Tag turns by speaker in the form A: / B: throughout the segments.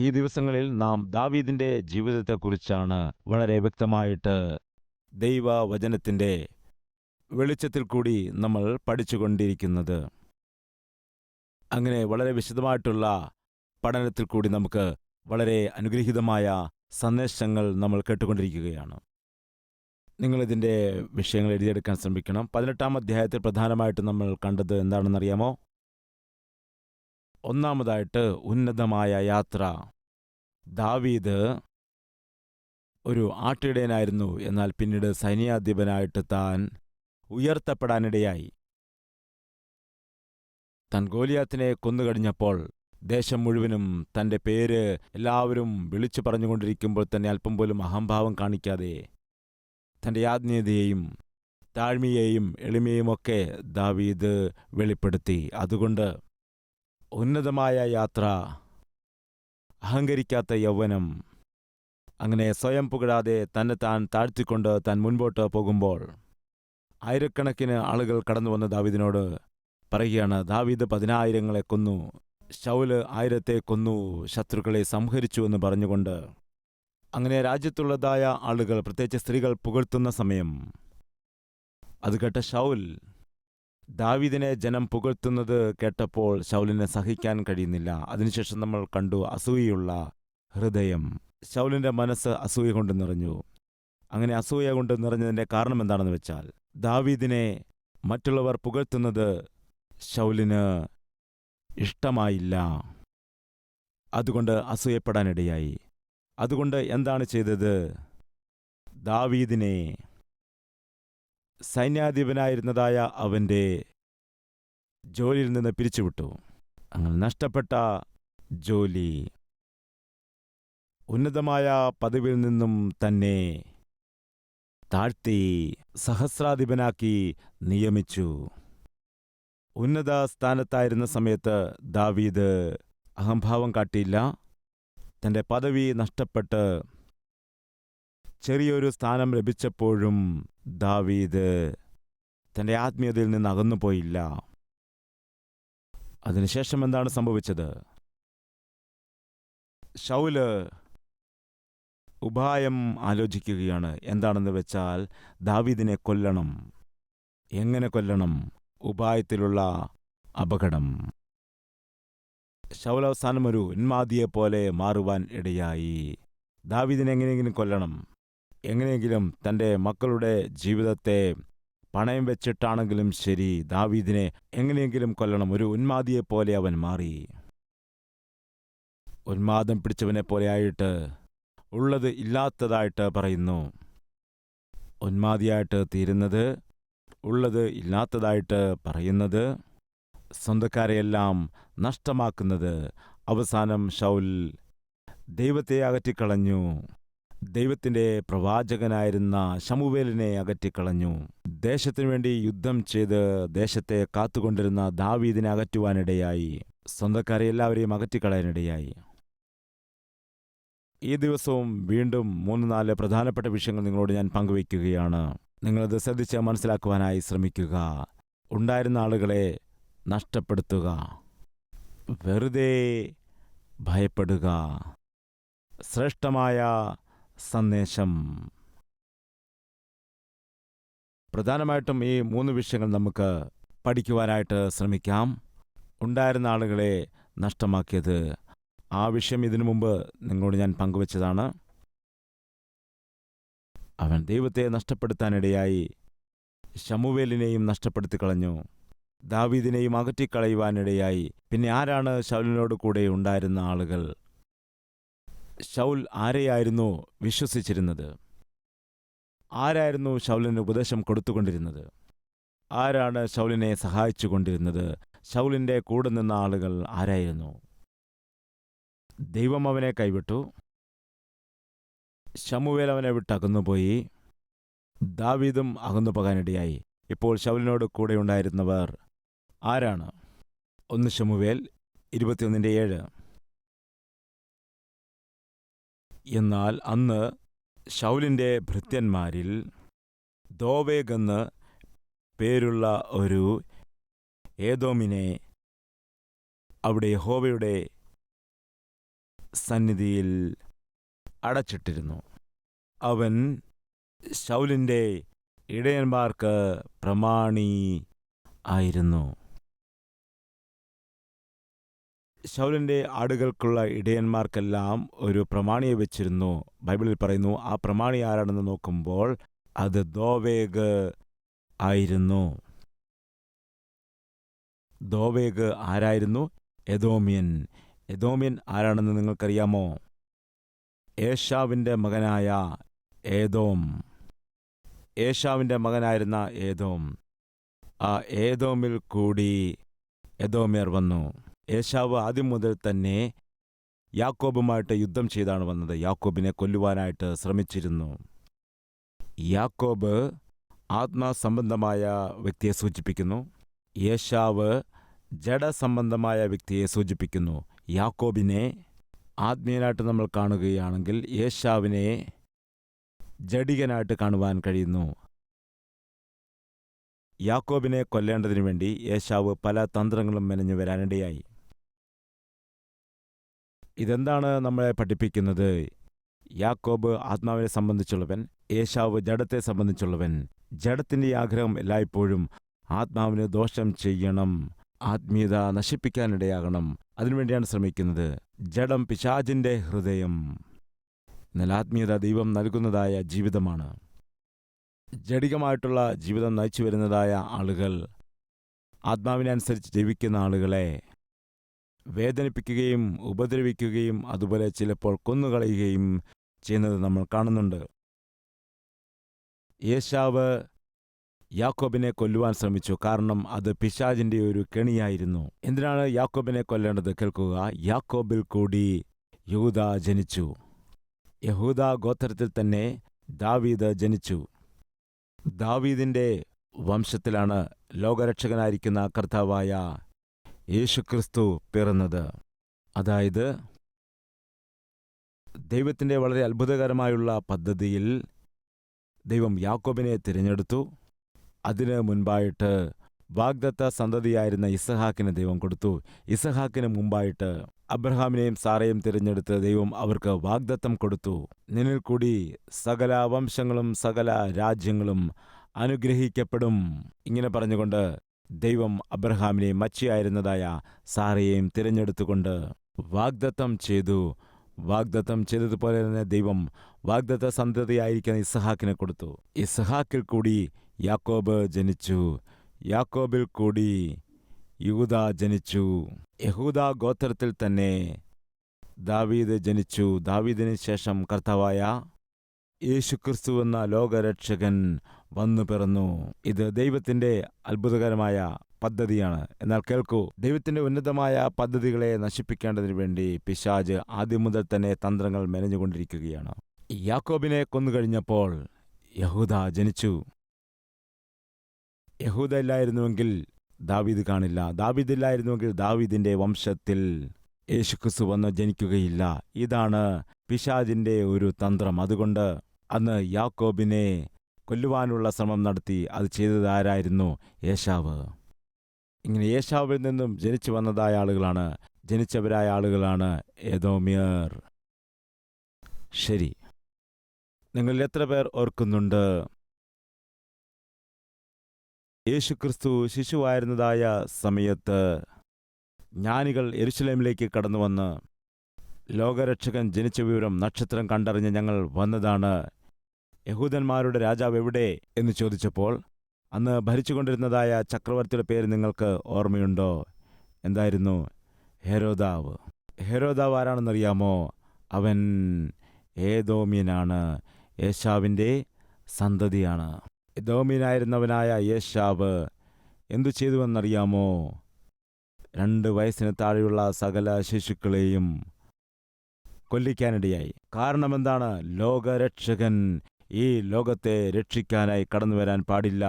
A: ഈ ദിവസങ്ങളിൽ നാം ദാവീദിന്റെ ജീവിതത്തെക്കുറിച്ചാണ് വളരെ വ്യക്തമായിട്ട് ദൈവവചനത്തിന്റെ വെളിച്ചത്തിൽ കൂടി നമ്മൾ പഠിച്ചുകൊണ്ടിരിക്കുന്നത്. അങ്ങനെ വളരെ വിശദമായിട്ടുള്ള പഠനത്തിൽ കൂടി നമുക്ക് വളരെ അനുഗ്രഹീതമായ സന്ദേശങ്ങൾ നമ്മൾ കേട്ടുകൊണ്ടിരിക്കുകയാണ്. നിങ്ങളിതിൻ്റെ വിഷയങ്ങൾ എഴുതിയെടുക്കാൻ ശ്രമിക്കണം. 18-ാം അധ്യായത്തിൽ പ്രധാനമായിട്ട് നമ്മൾ കണ്ടത് എന്താണെന്നറിയാമോ? ഒന്നാമതായിട്ട് ഉന്നതമായ യാത്ര. ദാവീദ് ഒരു ആട്ടിടയനായിരുന്നു, എന്നാൽ പിന്നീട് സൈന്യാധിപനായിട്ട് താൻ ഉയർത്തപ്പെടാനിടയായി. താൻ ഗോലിയാത്തിനെ കൊന്നുകഴിഞ്ഞപ്പോൾ ദേശം മുഴുവനും തൻ്റെ പേര് എല്ലാവരും വിളിച്ചു പറഞ്ഞുകൊണ്ടിരിക്കുമ്പോൾ തന്നെ അല്പം പോലും അഹംഭാവം കാണിക്കാതെ തൻ്റെ ആത്മീയതയെയും താഴ്മയെയും എളിമയുമൊക്കെ ദാവീദ് വെളിപ്പെടുത്തി. അതുകൊണ്ട് ഉന്നതമായ യാത്ര, അഹങ്കരിക്കാത്ത യൗവനം, അങ്ങനെ സ്വയം പുകഴാതെ തന്നെ താൻ താഴ്ത്തിക്കൊണ്ട് താൻ മുൻപോട്ട് പോകുമ്പോൾ ആയിരക്കണക്കിന് ആളുകൾ കടന്നു വന്ന് ദാവീദിനോട് പറയുകയാണ്, ദാവീദ് 10,000 കൊന്നു, ശൗല് 1000 കൊന്നു, ശത്രുക്കളെ സംഹരിച്ചു എന്ന് പറഞ്ഞുകൊണ്ട്. അങ്ങനെ രാജ്യത്തുള്ളതായ ആളുകൾ, പ്രത്യേകിച്ച് സ്ത്രീകൾ പുകഴ്ത്തുന്ന സമയം അത് കേട്ട ശൗൽ, ദാവീദിനെ ജനം പുകഴ്ത്തുന്നത് കേട്ടപ്പോൾ ശൗലിനെ സഹിക്കാൻ കഴിയുന്നില്ല. അതിനുശേഷം നമ്മൾ കണ്ടു അസൂയയുള്ള ഹൃദയം. ശൗലിൻ്റെ മനസ്സ് അസൂയ കൊണ്ട് നിറഞ്ഞു. അങ്ങനെ അസൂയ കൊണ്ട് നിറഞ്ഞതിൻ്റെ കാരണം എന്താണെന്ന് വെച്ചാൽ, ദാവീദിനെ മറ്റുള്ളവർ പുകഴ്ത്തുന്നത് ശൗലിന് ഇഷ്ടമായില്ല. അതുകൊണ്ട് അസൂയപ്പെടാനിടയായി. അതുകൊണ്ട് എന്താണ് ചെയ്തത്? ദാവീദിനെ, സൈന്യാധിപനായിരുന്നതായ അവൻ്റെ ജോലിയിൽ നിന്ന് പിരിച്ചുവിട്ടു. അങ്ങനെ നഷ്ടപ്പെട്ട ജോലി, ഉന്നതമായ പദവിയിൽ നിന്നും തന്നെ താഴ്ത്തി സഹസ്രാധിപനാക്കി നിയമിച്ചു. ഉന്നത സ്ഥാനത്തായിരുന്ന സമയത്ത് ദാവീദ് അഹംഭാവം കാട്ടിയില്ല. തൻ്റെ പദവി നഷ്ടപ്പെട്ട് ചെറിയൊരു സ്ഥാനം ലഭിച്ചപ്പോഴും ദാവീദ് തൻ്റെ ആത്മീയതയിൽ നിന്ന് അകന്നുപോയില്ല. അതിനുശേഷം എന്താണ് സംഭവിച്ചത്? ശൗല് ഉപായം ആലോചിക്കുകയാണ്. എന്താണെന്ന് വെച്ചാൽ, ദാവീദിനെ കൊല്ലണം. എങ്ങനെ കൊല്ലണം? ഉപായത്തിലുള്ള അപകടം. ശൗൽ അവസാനം ഒരു ഉന്മാദിയെപ്പോലെ മാറുവാൻ ഇടയായി. ദാവീദിനെ എങ്ങനെയെങ്കിലും കൊല്ലണം. എങ്ങനെയെങ്കിലും തൻ്റെ മക്കളുടെ ജീവിതത്തെ പണയം വെച്ചിട്ടാണെങ്കിലും ശരി, ദാവീദിനെ എങ്ങനെയെങ്കിലും കൊല്ലണം. ഒരു ഉന്മാദിയെപ്പോലെ അവൻ മാറി. ഉന്മാദം പിടിച്ചവനെ പോലെയായിട്ട്, ഉള്ളത് ഇല്ലാത്തതായിട്ട് പറയുന്നു. ഉന്മാദിയായിട്ട് തീരുന്നത്, ഉള്ളത് ഇല്ലാത്തതായിട്ട് പറയുന്നത്, സ്വന്തക്കാരെയെല്ലാം നഷ്ടമാക്കുന്നത്. അവസാനം ശൗൽ ദൈവത്തെ അകറ്റിക്കളഞ്ഞു. ദൈവത്തിൻ്റെ പ്രവാചകനായിരുന്ന ശമൂവേലിനെ അകറ്റിക്കളഞ്ഞു. ദേശത്തിനു വേണ്ടി യുദ്ധം ചെയ്ത് ദേശത്തെ കാത്തുകൊണ്ടിരുന്ന ദാവീദിനെ അകറ്റുവാനിടയായി. സ്വന്തക്കാരെ എല്ലാവരെയും അകറ്റിക്കളയാനിടയായി. ഈ ദിവസവും വീണ്ടും 3-4 പ്രധാനപ്പെട്ട വിഷയങ്ങൾ നിങ്ങളോട് ഞാൻ പങ്കുവയ്ക്കുകയാണ്. നിങ്ങളത് ശ്രദ്ധിച്ച് മനസ്സിലാക്കുവാനായി ശ്രമിക്കുക. ഉണ്ടായിരുന്ന ആളുകളെ നഷ്ടപ്പെടുത്തുക, വെറുതെ ഭയപ്പെടുക. ശ്രേഷ്ഠമായ സന്ദേശം. പ്രധാനമായിട്ടും ഈ 3 വിഷയങ്ങൾ നമുക്ക് പഠിക്കുവാനായിട്ട് ശ്രമിക്കാം. ഉണ്ടായിരുന്ന ആളുകളെ നഷ്ടമാക്കിയത്, ആ വിഷയം ഇതിനു മുമ്പ് നിങ്ങളോട് ഞാൻ പങ്കുവച്ചതാണ്. അവൻ ദൈവത്തെ നഷ്ടപ്പെടുത്താനിടയായി. ശമൂവേലിനെയും നഷ്ടപ്പെടുത്തി കളഞ്ഞു. ദാവീദിനെയും അകറ്റിക്കളയുവാനിടയായി. പിന്നെ ആരാണ് ശൗലിനോട് കൂടെ ഉണ്ടായിരുന്ന ആളുകൾ? ശൗൽ ആരെയായിരുന്നു വിശ്വസിച്ചിരുന്നത്? ആരായിരുന്നു ശൗലിന് ഉപദേശം കൊടുത്തുകൊണ്ടിരുന്നത്? ആരാണ് ശൗലിനെ സഹായിച്ചു കൊണ്ടിരുന്നത്? ശൗലിൻ്റെ കൂടെ നിന്ന ആളുകൾ ആരായിരുന്നു? ദൈവം അവനെ കൈവിട്ടു. ശമൂവേൽ അവനെ വിട്ടകന്നുപോയി. ദാവീദും അകന്നു പോകാനിടയായി. ഇപ്പോൾ ശൗലിനോട് കൂടെ ഉണ്ടായിരുന്നവർ ആരാണ്? 1 ശമൂവേൽ 21:7. എന്നാൽ അന്ന് ശൗലിൻ്റെ ഭൃത്യന്മാരിൽ ദോവേഗെന്ന് പേരുള്ള ഒരു ഏദോമിനെ അവിടെ യഹോവയുടെ സന്നിധിയിൽ അടച്ചിട്ടിരുന്നു. അവൻ ശൗലിൻ്റെ ഇടയന്മാർക്ക് പ്രമാണി ആയിരുന്നു. ശൗലിൻ്റെ ആടുകൾക്കുള്ള ഇടയന്മാർക്കെല്ലാം ഒരു പ്രമാണിയെ വെച്ചിരുന്നു. ബൈബിളിൽ പറയുന്നു, ആ പ്രമാണി ആരാണെന്ന് നോക്കുമ്പോൾ അത് ദോവേഗ് ആയിരുന്നു. ദോവേഗ് ആരായിരുന്നു? എദോമ്യൻ. എദോമ്യൻ ആരാണെന്ന് നിങ്ങൾക്കറിയാമോ? ഏശാവിൻ്റെ മകനായ ഏദോം. ഏശാവിൻ്റെ മകനായിരുന്ന ഏദോം. ആ ഏദോമിൽ കൂടി എദോമ്യർ വന്നു. ഏശാവ് ആദ്യം മുതൽ തന്നെ യാക്കോബുമായിട്ട് യുദ്ധം ചെയ്താണ് വന്നത്. യാക്കോബിനെ കൊല്ലുവാനായിട്ട് ശ്രമിച്ചിരുന്നു. യാക്കോബ് ആത്മസംബന്ധമായ വ്യക്തിയെ സൂചിപ്പിക്കുന്നു. ഏശാവ് ജഡസംബന്ധമായ വ്യക്തിയെ സൂചിപ്പിക്കുന്നു. യാക്കോബിനെ ആത്മീയനായിട്ട് നമ്മൾ കാണുകയാണെങ്കിൽ ഏശാവിനെ ജഡികനായിട്ട് കാണുവാൻ കഴിയുന്നു. യാക്കോബിനെ കൊല്ലേണ്ടതിനു വേണ്ടി ഏശാവ് പല തന്ത്രങ്ങളും മെനഞ്ഞു വരാനിടയായി. ഇതെന്താണ് നമ്മളെ പഠിപ്പിക്കുന്നത്? യാക്കോബ് ആത്മാവിനെ സംബന്ധിച്ചുള്ളവൻ, ഏശാവ് ജഡത്തെ സംബന്ധിച്ചുള്ളവൻ. ജഡത്തിൻ്റെ ആഗ്രഹം എല്ലായ്പ്പോഴും ആത്മാവിന് ദോഷം ചെയ്യണം, ആത്മീയത നശിപ്പിക്കാനിടയാകണം. അതിനുവേണ്ടിയാണ് ശ്രമിക്കുന്നത്. ജഡം പിശാചിൻ്റെ ഹൃദയം. എന്നാൽ ആത്മീയത ദൈവം നൽകുന്നതായ ജീവിതമാണ്. ജഡികമായിട്ടുള്ള ജീവിതം നയിച്ചു വരുന്നതായ ആളുകൾ, ആത്മാവിനനുസരിച്ച് ജീവിക്കുന്ന ആളുകളെ വേദനിപ്പിക്കുകയും ഉപദ്രവിക്കുകയും അതുപോലെ ചിലപ്പോൾ കൊന്നുകളയുകയും ചെയ്യുന്നത് നമ്മൾ കാണുന്നുണ്ട്. ഏശാവ് യാക്കോബിനെ കൊല്ലുവാൻ ശ്രമിച്ചു. കാരണം അത് പിശാചിൻ്റെ ഒരു കെണിയായിരുന്നു. എന്തിനാണ് യാക്കോബിനെ കൊല്ലേണ്ടത്? കേൾക്കുക. യാക്കോബിൽ കൂടി യഹൂദ ജനിച്ചു. യഹൂദ ഗോത്രത്തിൽ തന്നെ ദാവീദ് ജനിച്ചു. ദാവീദിൻ്റെ വംശത്തിലാണ് ലോകരക്ഷകനായിരിക്കുന്ന കർത്താവായ യേശുക്രിസ്തു പിറന്നത്. അതായത് ദൈവത്തിൻ്റെ വളരെ അത്ഭുതകരമായുള്ള പദ്ധതിയിൽ ദൈവം യാക്കോബിനെ തിരഞ്ഞെടുത്തു. അതിന് മുൻപായിട്ട് വാഗ്ദത്ത സന്തതിയായിരുന്ന ഇസഹാക്കിന് ദൈവം കൊടുത്തു. ഇസഹാക്കിന് മുമ്പായിട്ട് അബ്രഹാമിനെയും സാറയും തിരഞ്ഞെടുത്ത് ദൈവം അവർക്ക് വാഗ്ദത്തം കൊടുത്തു. നിന്നിൽ കൂടി സകല വംശങ്ങളും സകല രാജ്യങ്ങളും അനുഗ്രഹിക്കപ്പെടും. ഇങ്ങനെ പറഞ്ഞുകൊണ്ട് ദൈവം അബ്രഹാമിനെയും മച്ചിയായിരുന്നതായ സാറയെയും തിരഞ്ഞെടുത്തുകൊണ്ട് വാഗ്ദത്തം ചെയ്തു. വാഗ്ദത്തം ചെയ്തതുപോലെ തന്നെ ദൈവം വാഗ്ദത്ത സന്തതിയായിരിക്കുന്ന ഇസഹാക്കിനെ കൊടുത്തു. ഇസഹാക്കിൽ കൂടി യാക്കോബ് ജനിച്ചു. യാക്കോബിൽ കൂടി യൂദ ജനിച്ചു. യഹൂദ ഗോത്രത്തിൽ തന്നെ ദാവീദ് ജനിച്ചു. ദാവീദിന് ശേഷം കർത്താവായ യേശുക്രിസ്തു എന്ന ലോകരക്ഷകൻ വന്നു പിറന്നു. ഇത് ദൈവത്തിൻ്റെ അത്ഭുതകരമായ പദ്ധതിയാണ്. എന്നാൽ കേൾക്കൂ, ദൈവത്തിൻ്റെ ഉന്നതമായ പദ്ധതികളെ നശിപ്പിക്കേണ്ടതിനു വേണ്ടി പിശാച് ആദ്യം മുതൽ തന്നെ തന്ത്രങ്ങൾ മെനഞ്ഞുകൊണ്ടിരിക്കുകയാണ്. യാക്കോബിനെ കൊന്നുകഴിഞ്ഞപ്പോൾ യഹൂദ ജനിച്ചു. യഹൂദ ഇല്ലായിരുന്നുവെങ്കിൽ ദാവീദ് കാണില്ല. ദാവീദ് ഇല്ലായിരുന്നുവെങ്കിൽ ദാവീദിൻ്റെ വംശത്തിൽ യേശുക്രിസ്തു വന്ന് ജനിക്കുകയില്ല. ഇതാണ് പിശാചിൻ്റെ ഒരു തന്ത്രം. അതുകൊണ്ട് അന്ന് യാക്കോബിനെ കൊല്ലുവാനുള്ള ശ്രമം നടത്തി. അത് ചെയ്തത് ആരായിരുന്നു? ഏശാവ്. ഇങ്ങനെ ഏശാവിൽ നിന്നും ജനിച്ചു വന്നതായ ആളുകളാണ്, ജനിച്ചവരായ ആളുകളാണ് ഏദോമ്യർ. ശരി, നിങ്ങളിൽ എത്ര പേർ ഓർക്കുന്നുണ്ട് യേശുക്രിസ്തു ശിശുവായിരുന്നതായ സമയത്ത് ജ്ഞാനികൾ യെരുശലേമിലേക്ക് കടന്നുവന്ന് ലോകരക്ഷകൻ ജനിച്ച വിവരം നക്ഷത്രം കണ്ടറിഞ്ഞ് ഞങ്ങൾ വന്നതാണ്, യഹൂദന്മാരുടെ രാജാവ് എവിടെ എന്ന് ചോദിച്ചപ്പോൾ അന്ന് ഭരിച്ചുകൊണ്ടിരുന്നതായ ചക്രവർത്തിയുടെ പേര് നിങ്ങൾക്ക് ഓർമ്മയുണ്ടോ? എന്തായിരുന്നു? ഹെരോദാവ്. ഹെരോദാവ് ആരാണെന്നറിയാമോ? അവൻ ഏദോമ്യനാണ്, ഏശാവിൻ്റെ സന്തതിയാണ്. ഏദോമ്യനായിരുന്നവനായ ഏശാവ് എന്തു ചെയ്തുവെന്നറിയാമോ? 2 വയസ്സിന് താഴെയുള്ള സകല ശിശുക്കളെയും കൊല്ലിക്കാനിടയായി. കാരണമെന്താണ്? ലോകരക്ഷകൻ ഈ ലോകത്തെ രക്ഷിക്കാനായി കടന്നുവരാൻ പാടില്ല.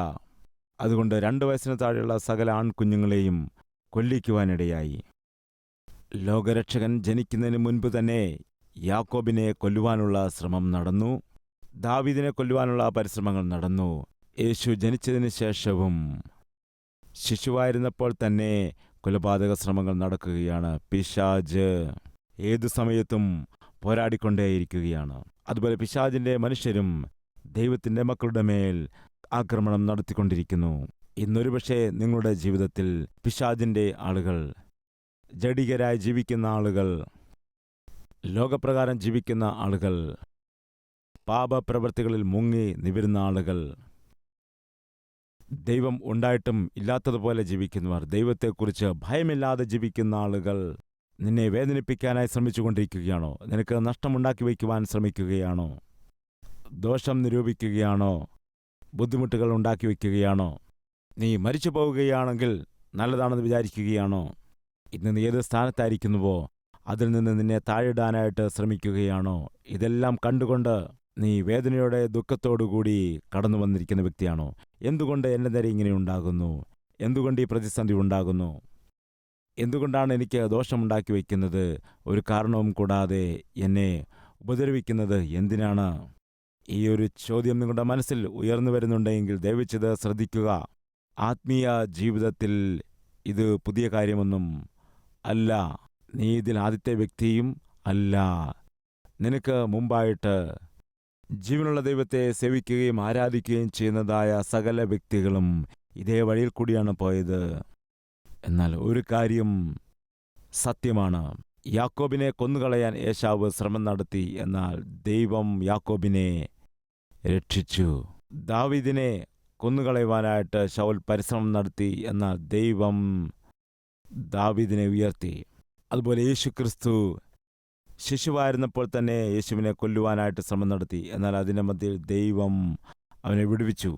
A: അതുകൊണ്ട് 2 വയസ്സിന് താഴെയുള്ള സകല ആൺകുഞ്ഞുങ്ങളെയും കൊല്ലിക്കുവാനിടയായി. ലോകരക്ഷകൻ ജനിക്കുന്നതിന് മുൻപ് തന്നെ യാക്കോബിനെ കൊല്ലുവാനുള്ള ശ്രമം നടന്നു. ദാവീദിനെ കൊല്ലുവാനുള്ള പരിശ്രമങ്ങൾ നടന്നു. യേശു ജനിച്ചതിന് ശേഷവും ശിശുവായിരുന്നപ്പോൾ തന്നെ കൊലപാതക ശ്രമങ്ങൾ നടക്കുകയാണ്. പിശാച് ഏതു സമയത്തും പോരാടിക്കൊണ്ടേയിരിക്കുകയാണ്. അതുപോലെ പിശാചിൻ്റെ മനുഷ്യരും ദൈവത്തിൻ്റെ മക്കളുടെ മേൽ ആക്രമണം നടത്തിക്കൊണ്ടിരിക്കുന്നു. ഇന്നൊരു പക്ഷേ നിങ്ങളുടെ ജീവിതത്തിൽ പിശാചിൻ്റെ ആളുകൾ, ജഡികരായി ജീവിക്കുന്ന ആളുകൾ, ലോകപ്രകാരം ജീവിക്കുന്ന ആളുകൾ, പാപപ്രവൃത്തികളിൽ മുങ്ങി നിവരുന്ന ആളുകൾ, ദൈവം ഉണ്ടായിട്ടും ഇല്ലാത്തതുപോലെ ജീവിക്കുന്നവർ, ദൈവത്തെക്കുറിച്ച് ഭയമില്ലാതെ ജീവിക്കുന്ന ആളുകൾ നിന്നെ വേദനിപ്പിക്കാനായി ശ്രമിച്ചുകൊണ്ടിരിക്കുകയാണോ? നിനക്ക് നഷ്ടമുണ്ടാക്കി വയ്ക്കുവാൻ ശ്രമിക്കുകയാണോ? ദോഷം നിരൂപിക്കുകയാണോ? ബുദ്ധിമുട്ടുകൾ ഉണ്ടാക്കി വയ്ക്കുകയാണോ? നീ മരിച്ചു പോവുകയാണെങ്കിൽ നല്ലതാണെന്ന് വിചാരിക്കുകയാണോ? ഇന്ന് നീ ഏത് സ്ഥാനത്തായിരിക്കുന്നുവോ അതിൽ നിന്ന് നിന്നെ താഴിടാനായിട്ട് ശ്രമിക്കുകയാണോ? ഇതെല്ലാം കണ്ടുകൊണ്ട് നീ വേദനയോടെ ദുഃഖത്തോടുകൂടി കടന്നു വന്നിരിക്കുന്ന വ്യക്തിയാണോ? എന്തുകൊണ്ട് എൻ്റെ നേരെ ഇങ്ങനെ ഉണ്ടാകുന്നു? എന്തുകൊണ്ട് ഈ പ്രതിസന്ധി ഉണ്ടാകുന്നു? എന്തുകൊണ്ടാണ് എനിക്ക് ദോഷമുണ്ടാക്കി വയ്ക്കുന്നത്? ഒരു കാരണവും കൂടാതെ എന്നെ ഉപദ്രവിക്കുന്നത് എന്തിനാണ്? ഈ ഒരു ചോദ്യം നിങ്ങളുടെ മനസ്സിൽ ഉയർന്നു വരുന്നുണ്ടെങ്കിൽ ദയവിച്ചത് ശ്രദ്ധിക്കുക. ആത്മീയ ജീവിതത്തിൽ ഇത് പുതിയ കാര്യമൊന്നും അല്ല. നീ ഇതിൽ ആദ്യത്തെ വ്യക്തിയും അല്ല. നിനക്ക് മുമ്പായിട്ട് ജീവനുള്ള ദൈവത്തെ സേവിക്കുകയും ആരാധിക്കുകയും ചെയ്യുന്നതായ സകല വ്യക്തികളും ഇതേ വഴിയിൽ കൂടിയാണ് പോയത്. എന്നാൽ ഒരു കാര്യം സത്യമാണ്, യാക്കോബിനെ കൊന്നുകളയാൻ ഏശാവ് ശ്രമം നടത്തി. എന്നാൽ ദൈവം യാക്കോബിനെ രക്ഷിച്ചു. ദാവീദിനെ കൊന്നുകളയുവാനായിട്ട് ശൗൽ പരിശ്രമം നടത്തി. എന്നാൽ ദൈവം ദാവീദിനെ ഉയർത്തി. അതുപോലെ യേശുക്രിസ്തു ശിശുവായിരുന്നപ്പോൾ തന്നെ യേശുവിനെ കൊല്ലുവാനായിട്ട് ശ്രമം നടത്തി. എന്നാൽ അതിൻ്റെ മധ്യയിൽ ദൈവം അവനെ വിടുവിച്ചു.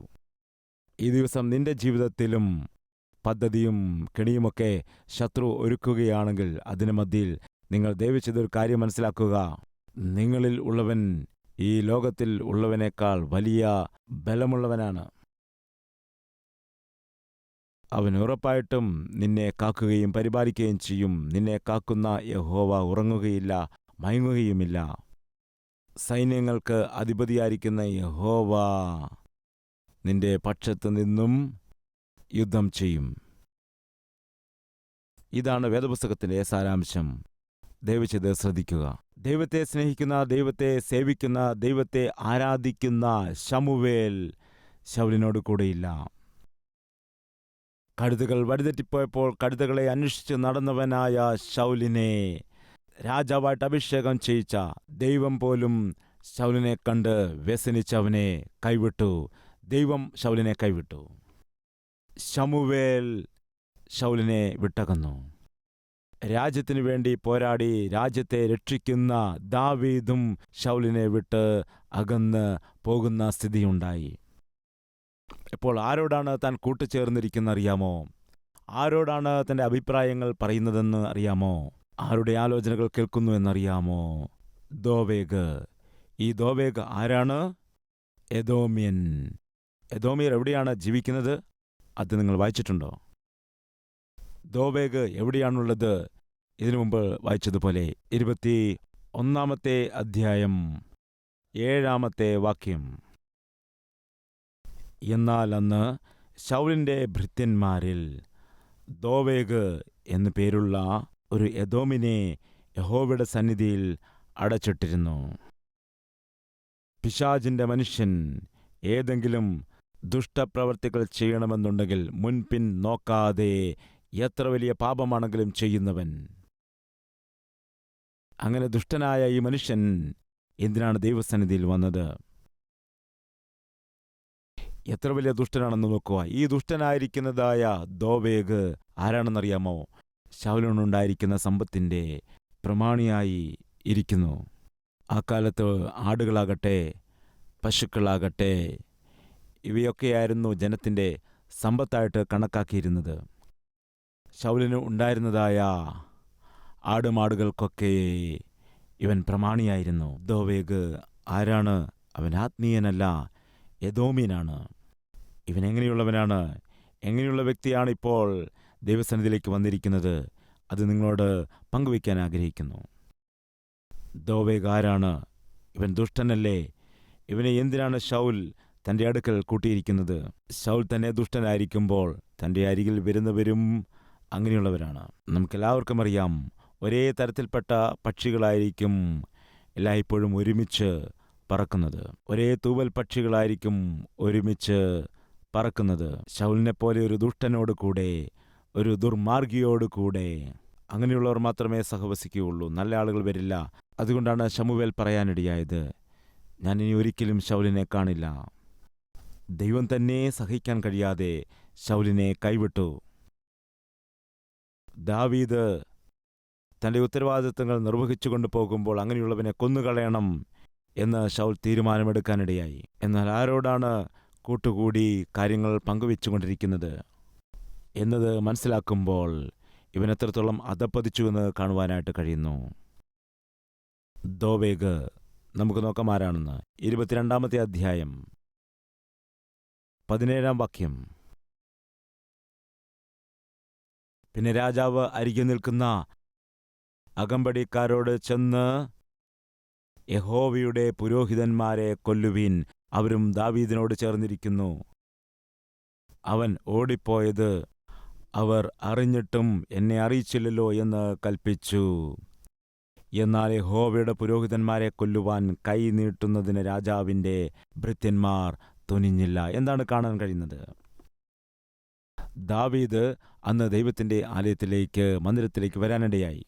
A: ഈ ദിവസം നിന്റെ ജീവിതത്തിലും പദ്ധതിയും കെണിയുമൊക്കെ ശത്രു ഒരുക്കുകയാണെങ്കിൽ അതിന് മധ്യയിൽ നിങ്ങൾ ദയവിച്ചതൊരു കാര്യം മനസ്സിലാക്കുക. നിങ്ങളിൽ ഉള്ളവൻ ഈ ലോകത്തിൽ ഉള്ളവനേക്കാൾ വലിയ ബലമുള്ളവനാണ്. അവൻ ഉറപ്പായിട്ടും നിന്നെ കാക്കുകയും പരിപാലിക്കുകയും ചെയ്യും. നിന്നെ കാക്കുന്ന യഹോവ ഉറങ്ങുകയില്ല, മയങ്ങുകയുമില്ല. സൈന്യങ്ങൾക്ക് അധിപതിയായിരിക്കുന്ന യഹോവ നിന്റെ പക്ഷത്തു നിന്നും യുദ്ധം ചെയ്യും. ഇതാണ് വേദപുസ്തകത്തിൻ്റെ സാരാംശം. ദയവിച്ചത് ശ്രദ്ധിക്കുക. ദൈവത്തെ സ്നേഹിക്കുന്ന, ദൈവത്തെ സേവിക്കുന്ന, ദൈവത്തെ ആരാധിക്കുന്ന ശമൂവേൽ ശൗലിനോട് കൂടെയില്ല. കഴുതകൾ വഴിതെറ്റിപ്പോയപ്പോൾ കഴുതകളെ അന്വേഷിച്ച് നടന്നവനായ ശൗലിനെ രാജാവായിട്ട് അഭിഷേകം ചെയ്യിച്ച ദൈവം പോലും ശൗലിനെ കണ്ട് വ്യസനിച്ചവനെ കൈവിട്ടു. ദൈവം ശൗലിനെ കൈവിട്ടു. ശമൂവേൽ ശൗലിനെ വിട്ടകന്നു. രാജ്യത്തിനു വേണ്ടി പോരാടി രാജ്യത്തെ രക്ഷിക്കുന്ന ദാവീദും ശൗലിനെ വിട്ട് അകന്ന് പോകുന്ന സ്ഥിതിയുണ്ടായി. ഇപ്പോൾ ആരോടാണ് താൻ കൂട്ടുചേർന്നിരിക്കുന്ന അറിയാമോ? ആരോടാണ് തൻ്റെ അഭിപ്രായങ്ങൾ പറയുന്നതെന്ന് അറിയാമോ? ആരുടെ ആലോചനകൾ കേൾക്കുന്നു എന്നറിയാമോ? ദോവേഗ്. ഈ ദോവേഗ് ആരാണ്? എദോമ്യൻ. എദോമ്യർ എവിടെയാണ് ജീവിക്കുന്നത്? അത് നിങ്ങൾ വായിച്ചിട്ടുണ്ടോ? ദോവേഗ് എവിടെയാണുള്ളത്? ഇതിനു മുമ്പ് വായിച്ചതുപോലെ 21 അധ്യായം 7 വാക്യം. എന്നാൽ അന്ന് ശൗലിൻ്റെ ഭൃത്യന്മാരിൽ ദോവേഗ് എന്നു പേരുള്ള ഒരു എദോമിനെ യഹോവയുടെ സന്നിധിയിൽ അടച്ചിട്ടിരുന്നു. പിശാചിൻ്റെ മനുഷ്യൻ ഏതെങ്കിലും ദുഷ്ടപ്രവർത്തികൾ ചെയ്യണമെന്നുണ്ടെങ്കിൽ മുൻപിൻ നോക്കാതെ എത്ര വലിയ പാപമാണെങ്കിലും ചെയ്യുന്നവൻ. അങ്ങനെ ദുഷ്ടനായ ഈ മനുഷ്യൻ എന്തിനാണ് ദൈവസന്നിധിയിൽ വന്നത്? എത്ര വലിയ ദുഷ്ടനാണെന്ന് നോക്കുക. ഈ ദുഷ്ടനായിരിക്കുന്നതായ ദോവേഗ് ആരാണെന്നറിയാമോ? ശൗലിനുണ്ടായിരിക്കുന്ന സമ്പത്തിൻ്റെ പ്രമാണിയായി ഇരിക്കുന്നു. ആ കാലത്ത് ആടുകളാകട്ടെ പശുക്കളാകട്ടെ ഇവയൊക്കെയായിരുന്നു ജനത്തിൻ്റെ സമ്പത്തായിട്ട് കണക്കാക്കിയിരുന്നത്. ശൗലിന് ഉണ്ടായിരുന്നതായ ആടുമാടുകൾക്കൊക്കെ ഇവൻ പ്രമാണിയായിരുന്നു. ദോവേഗ് ആരാണ്? അവൻ ആത്മീയനല്ല, എദോമ്യനാണ്. ഇവൻ എങ്ങനെയുള്ളവനാണ്? എങ്ങനെയുള്ള വ്യക്തിയാണ് ഇപ്പോൾ ദൈവസന്നിധിയിലേക്ക് വന്നിരിക്കുന്നത്? അത് നിങ്ങളോട് പങ്കുവയ്ക്കാൻ ആഗ്രഹിക്കുന്നു. ദോവേഗ് ആരാണ്? ഇവൻ ദുഷ്ടനല്ലേ? ഇവനെ എന്തിനാണ് ശൗൽ തൻ്റെ അടുക്കൽ കൂട്ടിയിരിക്കുന്നത്? ശൗൽ തന്നെ ദുഷ്ടനായിരിക്കുമ്പോൾ തൻ്റെ അരികിൽ വരുന്നവരും അങ്ങനെയുള്ളവരാണ്. നമുക്കെല്ലാവർക്കും അറിയാം, ഒരേ തരത്തിൽപ്പെട്ട പക്ഷികളായിരിക്കും എല്ലായ്പ്പോഴും ഒരുമിച്ച് പറക്കുന്നത്. ഒരേ തൂവൽ പക്ഷികളായിരിക്കും ഒരുമിച്ച് പറക്കുന്നത്. ശൗലിനെപ്പോലെ ഒരു ദുഷ്ടനോട് കൂടെ, ഒരു ദുർമാർഗിയോട് കൂടെ അങ്ങനെയുള്ളവർ മാത്രമേ സഹവസിക്കുകയുള്ളൂ. നല്ല ആളുകൾ വരില്ല. അതുകൊണ്ടാണ് ശമൂവേൽ പറയാനിടയായത്, ഞാൻ ഇനി ഒരിക്കലും ശൗലിനെ കാണില്ല. ദൈവം തന്നെ സഹിക്കാൻ കഴിയാതെ ശൗലിനെ കൈവിട്ടു. ദാവീദ് തൻ്റെ ഉത്തരവാദിത്തങ്ങൾ നിർവഹിച്ചുകൊണ്ട് പോകുമ്പോൾ അങ്ങനെയുള്ളവനെ കൊന്നുകളയണം എന്ന് ശൗൽ തീരുമാനമെടുക്കാനിടയായി. എന്നാൽ ആരോടാണ് കൂട്ടുകൂടി കാര്യങ്ങൾ പങ്കുവെച്ചുകൊണ്ടിരിക്കുന്നത് എന്നത് മനസ്സിലാക്കുമ്പോൾ ഇവൻ എത്രത്തോളം അധപ്പതിച്ചുവെന്ന് കാണുവാനായിട്ട് കഴിയുന്നു. ദോവേഗ് നമുക്ക് നോക്കാം ആരാണെന്ന്. 22-ാമത്തെ അധ്യായം 17-ാം വാക്യം. പിന്നെ രാജാവ് അരികെ നിൽക്കുന്ന അകമ്പടിക്കാരോട് ചെന്ന്, യഹോവയുടെ പുരോഹിതന്മാരെ കൊല്ലുവീൻ, അവരും ദാവീദിനോട് ചേർന്നിരിക്കുന്നു. അവൻ ഓടിപ്പോയത് അവർ അറിഞ്ഞിട്ടും എന്നെ അറിയിച്ചില്ലല്ലോ എന്ന് കൽപ്പിച്ചു. എന്നാൽ യഹോവയുടെ പുരോഹിതന്മാരെ കൊല്ലുവാൻ കൈ നീട്ടുന്നതിന് രാജാവിൻ്റെ ഭൃത്യന്മാർ തുനിഞ്ഞില്ല. എന്താണ് കാണാൻ കഴിയുന്നത്? ദാവീദ് അന്ന് ദൈവത്തിൻ്റെ ആലയത്തിലേക്ക്, മന്ദിരത്തിലേക്ക് വരാനിടയായി.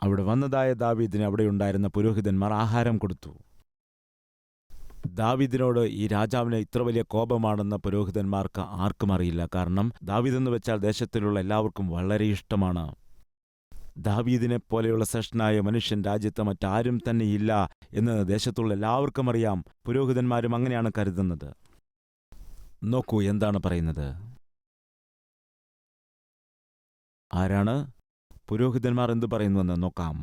A: അവിടെ വന്നതായ ദാവീദിന് അവിടെയുണ്ടായിരുന്ന പുരോഹിതന്മാർ ആഹാരം കൊടുത്തു. ദാവീദിനോട് ഈ രാജാവിന് ഇത്ര വലിയ കോപമാണെന്ന് പുരോഹിതന്മാർക്ക് ആർക്കും അറിയില്ല. കാരണം ദാവീദെന്ന് വെച്ചാൽ ദേശത്തിലുള്ള എല്ലാവർക്കും വളരെ ഇഷ്ടമാണ്. ദാവീദിനെ പോലെയുള്ള ശ്രേഷ്ഠനായ മനുഷ്യൻ രാജ്യത്ത് മറ്റാരും തന്നെ ഇല്ല എന്ന് ദേശത്തുള്ള എല്ലാവർക്കും അറിയാം. പുരോഹിതന്മാരും അങ്ങനെയാണ് കരുതുന്നത്. നോക്കൂ എന്താണ് പറയുന്നത്. ആരാണ് പുരോഹിതന്മാർ എന്തു പറയുന്നുവെന്ന് നോക്കാം.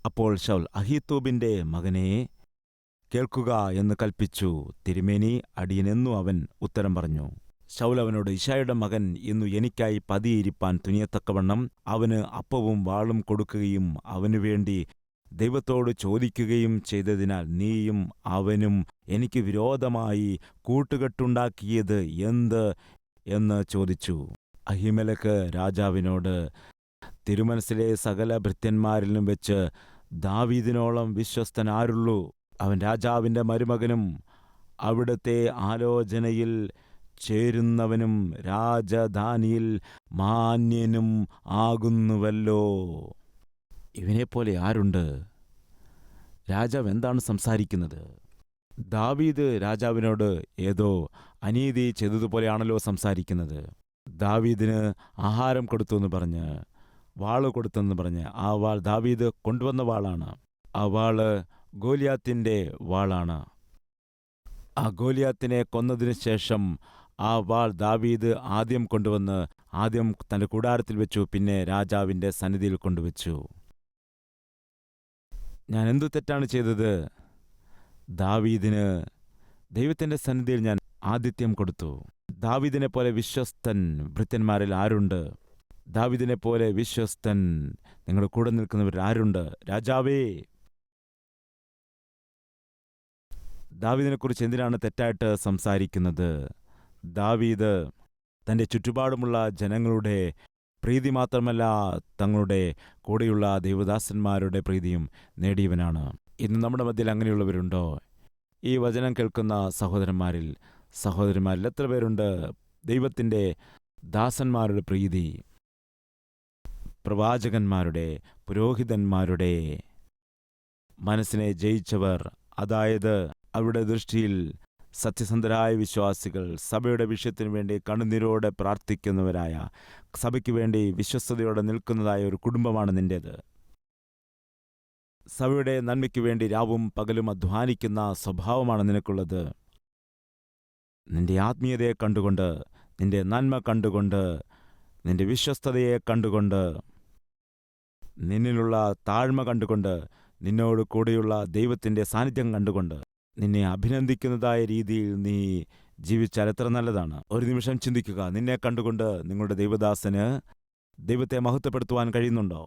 A: അപ്പോൾ ശൗൽ, അഹീത്തൂബിന്റെ മകനെ കേൾക്കുക എന്ന് കൽപ്പിച്ചു. തിരുമേനി, അടിയനെന്നു അവൻ ഉത്തരം പറഞ്ഞു. ശൗൽ അവനോട്, ഇശായിയുടെ മകൻ ഇന്നു എനിക്കായി പതിയിരിപ്പാൻ തുനിയത്തക്കവണ്ണം അവന് അപ്പവും വാളും കൊടുക്കുകയും അവനു വേണ്ടി ദൈവത്തോട് ചോദിക്കുകയും ചെയ്തതിനാൽ നീയും അവനും എനിക്ക് വിരോധമായി കൂട്ടുകെട്ടുണ്ടാക്കിയത് എന്ത് എന്ന് ചോദിച്ചു. അഹിമേലെക്ക് രാജാവിനോട്, തിരുമനസ്സിലെ സകല ഭൃത്യന്മാരിലും വെച്ച് ദാവീദിനോളം വിശ്വസ്തൻ ആരുള്ളൂ? അവൻ രാജാവിൻ്റെ മരുമകനും അവിടുത്തെ ആലോചനയിൽ ചേരുന്നവനും രാജധാനിയിൽ മാന്യനും ആകുന്നുവല്ലോ. ഇവനെപ്പോലെ ആരുണ്ട്? രാജാവ് എന്താണ് സംസാരിക്കുന്നത്? ദാവീദ് രാജാവിനോട് ഏതോ അനീതി ചെയ്തതുപോലെയാണല്ലോ സംസാരിക്കുന്നത്. ദാവീദിന് ആഹാരം കൊടുത്തുവെന്ന് പറഞ്ഞ്, വാള് കൊടുത്തെന്ന് പറഞ്ഞ്, ആ വാൾ ദാവീദ് കൊണ്ടുവന്ന വാളാണ്. ആ വാള് ഗോലിയാത്തിൻ്റെ വാളാണ്. ആ ഗോലിയാത്തിനെ കൊന്നതിന് ശേഷം ആ വാൾ ദാവീദ് ആദ്യം കൊണ്ടുവന്ന് ആദ്യം തൻ്റെ കൂടാരത്തിൽ വെച്ചു, പിന്നെ രാജാവിൻ്റെ സന്നിധിയിൽ കൊണ്ടുവച്ചു. ഞാൻ എന്തു തെറ്റാണ് ചെയ്തത്? ദാവീദിന് ദൈവത്തിൻ്റെ സന്നിധിയിൽ ഞാൻ ആതിഥ്യം കൊടുത്തു. ദാവീദിനെ പോലെ വിശ്വസ്തൻ ഭൃത്യന്മാരിൽ ആരുണ്ട്? ദാവീദിനെ പോലെ വിശ്വസ്തൻ നിങ്ങളുടെ കൂടെ നിൽക്കുന്നവർ ആരുണ്ട്? രാജാവേ, ദാവീദിനെക്കുറിച്ച് എന്തിനാണ് തെറ്റായിട്ട് സംസാരിക്കുന്നത്? ദാവീദ് തൻ്റെ ചുറ്റുപാടുമുള്ള ജനങ്ങളുടെ പ്രീതി മാത്രമല്ല, തങ്ങളുടെ കൂടെയുള്ള ദൈവദാസന്മാരുടെ പ്രീതിയും നേടിയവനാണ്. ഇന്ന് നമ്മുടെ മധ്യയിൽ അങ്ങനെയുള്ളവരുണ്ടോ? ഈ വചനം കേൾക്കുന്ന സഹോദരന്മാരിൽ എത്ര പേരുണ്ട് ദൈവത്തിൻ്റെ ദാസന്മാരുടെ പ്രീതി, പ്രവാചകന്മാരുടെ, പുരോഹിതന്മാരുടെ മനസ്സിനെ ജയിച്ചവർ? അതായത് അവരുടെ ദൃഷ്ടിയിൽ സത്യസന്ധരായ വിശ്വാസികൾ, സഭയുടെ വിഷയത്തിനു വേണ്ടി കണ്ണുനീരോടെ പ്രാർത്ഥിക്കുന്നവരായ, സഭയ്ക്ക് വേണ്ടി വിശ്വസ്തയോടെ നിൽക്കുന്നതായ ഒരു കുടുംബമാണ് നിൻ്റേത്. സഭയുടെ നന്മയ്ക്കു വേണ്ടി രാവും പകലും അധ്വാനിക്കുന്ന സ്വഭാവമാണ് നിനക്കുള്ളത്. നിന്റെ ആത്മീയതയെ കണ്ടുകൊണ്ട്, നിന്റെ നന്മ കണ്ടുകൊണ്ട്, നിന്റെ വിശ്വസ്തതയെ കണ്ടുകൊണ്ട്, നിന്നിലുള്ള താഴ്മ കണ്ടുകൊണ്ട്, നിന്നോട് കൂടെയുള്ള ദൈവത്തിൻ്റെ സാന്നിധ്യം കണ്ടുകൊണ്ട്, നിന്നെ അഭിനന്ദിക്കുന്നതായ രീതിയിൽ നീ ജീവിച്ചാൽ എത്ര നല്ലതാണ്. ഒരു നിമിഷം ചിന്തിക്കുക, നിന്നെ കണ്ടുകൊണ്ട് നിങ്ങളുടെ ദൈവദാസന് ദൈവത്തെ മഹത്വപ്പെടുത്തുവാൻ കഴിയുന്നുണ്ടോ?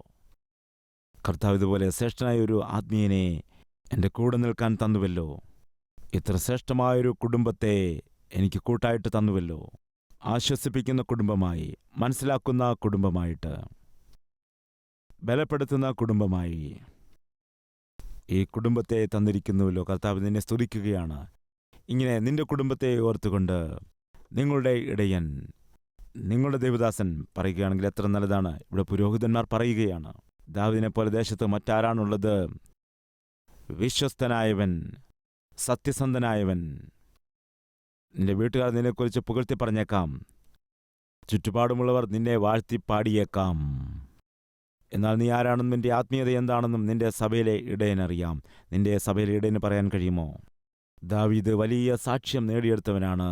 A: കർത്താവ് ഇതുപോലെ ശ്രേഷ്ഠനായ ഒരു ആത്മീയനെ എൻ്റെ കൂടെ നിൽക്കാൻ തന്നുവല്ലോ. ഇത്ര ശ്രേഷ്ഠമായൊരു കുടുംബത്തെ എനിക്ക് കൂട്ടായിട്ട് തന്നുവല്ലോ. ആശ്വസിപ്പിക്കുന്ന കുടുംബമായി, മനസ്സിലാക്കുന്ന കുടുംബമായിട്ട്. ബലപ്പെടുത്തുന്ന കുടുംബമായി ഈ കുടുംബത്തെ തന്നിരിക്കുന്നുവല്ലോ. കർത്താവ് നിന്നെ സ്തുതിക്കുകയാണ്. ഇങ്ങനെ നിന്റെ കുടുംബത്തെ ഓർത്തുകൊണ്ട് നിങ്ങളുടെ ഇടയൻ, നിങ്ങളുടെ ദേവദാസൻ പറയുകയാണെങ്കിൽ എത്ര നല്ലതാണ്. ഇവിടെ പുരോഹിതന്മാർ പറയുകയാണ്, ദാവീദിനെ പോലെ ദേശത്ത് മറ്റാരാണുള്ളത്? വിശ്വസ്തനായവൻ, സത്യസന്ധനായവൻ. നിന്റെ വീട്ടുകാർ നിന്നെക്കുറിച്ച് പുകഴ്ത്തി പറഞ്ഞേക്കാം, ചുറ്റുപാടുമുള്ളവർ നിന്നെ വാഴ്ത്തി പാടിയേക്കാം. എന്നാൽ നീ ആരാണെന്നും നിന്റെ ആത്മീയത എന്താണെന്നും നിന്റെ സഭയിലെ ഇടയനറിയാം. നിന്റെ സഭയിലെ ഇടയന് പറയാൻ കഴിയുമോ? ദാവീദ് വലിയ സാക്ഷ്യം നേടിയെടുത്തവനാണ്.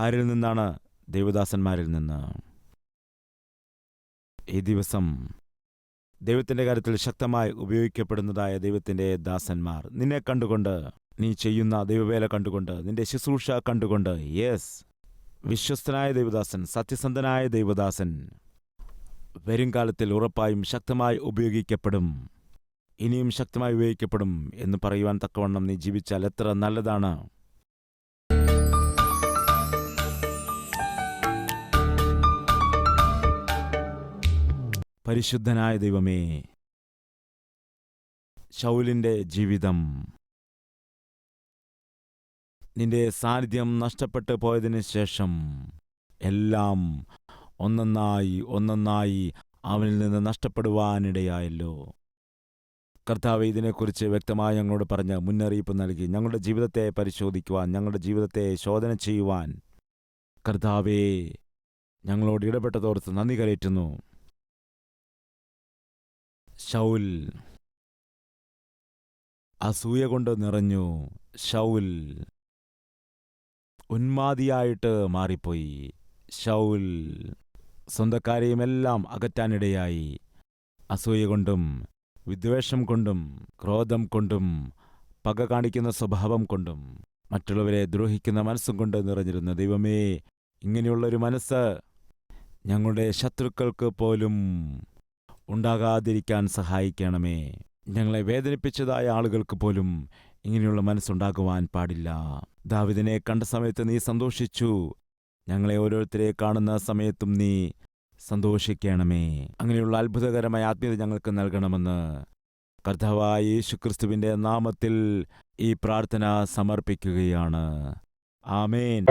A: ആരിൽ നിന്നാണ്? ദൈവദാസന്മാരിൽ നിന്ന്. ഈ ദിവസം ദൈവത്തിൻ്റെ കാര്യത്തിൽ ശക്തമായി ഉപയോഗിക്കപ്പെടുന്നതായ ദൈവത്തിൻ്റെ ദാസന്മാർ നിന്നെ കണ്ടുകൊണ്ട്, നീ ചെയ്യുന്ന ദൈവവേല കണ്ടുകൊണ്ട്, നിന്റെ ശുശ്രൂഷ കണ്ടുകൊണ്ട്, യെസ്, വിശ്വസ്തനായ ദൈവദാസൻ, സത്യസന്ധനായ ദൈവദാസൻ വരും കാലത്തിൽ ഉറപ്പായും ശക്തമായി ഉപയോഗിക്കപ്പെടും, ഇനിയും ശക്തമായി ഉപയോഗിക്കപ്പെടും എന്ന് പറയുവാൻ തക്കവണ്ണം നീ ജീവിച്ചാൽ എത്ര നല്ലതാണ്. പരിശുദ്ധനായ ദൈവമേ, ശൗലിൻ്റെ ജീവിതം നിന്റെ സാന്നിധ്യം നഷ്ടപ്പെട്ടു പോയതിനു ശേഷം എല്ലാം ഒന്നൊന്നായി അവനിൽ നിന്ന് നഷ്ടപ്പെടുവാനിടയായല്ലോ. കർത്താവേ, ഇതിനെക്കുറിച്ച് വ്യക്തമായി ഞങ്ങളോട് പറഞ്ഞ് മുന്നറിയിപ്പ് നൽകി ഞങ്ങളുടെ ജീവിതത്തെ പരിശോധിക്കുവാൻ, ഞങ്ങളുടെ ജീവിതത്തെ ശോധന ചെയ്യുവാൻ കർത്താവേ ഞങ്ങളോട് ഇടപെട്ടതോർത്ത് നന്ദി കരയറ്റുന്നു. ശൗൽ അസൂയ കൊണ്ട് നിറഞ്ഞു. ശൗൽ ഉന്മാദിയായിട്ട് മാറിപ്പോയി. ശൗൽ സ്വന്തക്കാരെയുമെല്ലാം അകറ്റാനിടയായി. അസൂയ കൊണ്ടും വിദ്വേഷം കൊണ്ടും ക്രോധം കൊണ്ടും പക കാണിക്കുന്ന സ്വഭാവം കൊണ്ടും മറ്റുള്ളവരെ ദ്രോഹിക്കുന്ന മനസ്സും കൊണ്ട് നിറഞ്ഞിരുന്ന ദൈവമേ, ഇങ്ങനെയുള്ളൊരു മനസ്സ് ഞങ്ങളുടെ ശത്രുക്കൾക്ക് പോലും ഉണ്ടാകാതിരിക്കാൻ സഹായിക്കണമേ. ഞങ്ങളെ വേദനിപ്പിച്ചതായ ആളുകൾക്ക് പോലും ഇങ്ങനെയുള്ള മനസ്സുണ്ടാകുവാൻ പാടില്ല. ദാവീദിനെ കണ്ട സമയത്ത് നീ സന്തോഷിച്ചു. ഞങ്ങളെ ഓരോരുത്തരെ കാണുന്ന സമയത്തും നീ സന്തോഷിക്കണമേ. അങ്ങനെയുള്ള അത്ഭുതകരമായ ആത്മീയത ഞങ്ങൾക്ക് നൽകണമെന്ന് കർത്താവായ യേശുക്രിസ്തുവിൻ്റെ നാമത്തിൽ ഈ പ്രാർത്ഥന സമർപ്പിക്കുകയാണ്. ആമേൻ.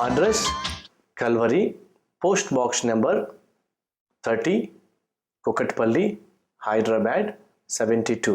B: Address Calvary, Post Box number 30, Kukatpalli, Hyderabad 72.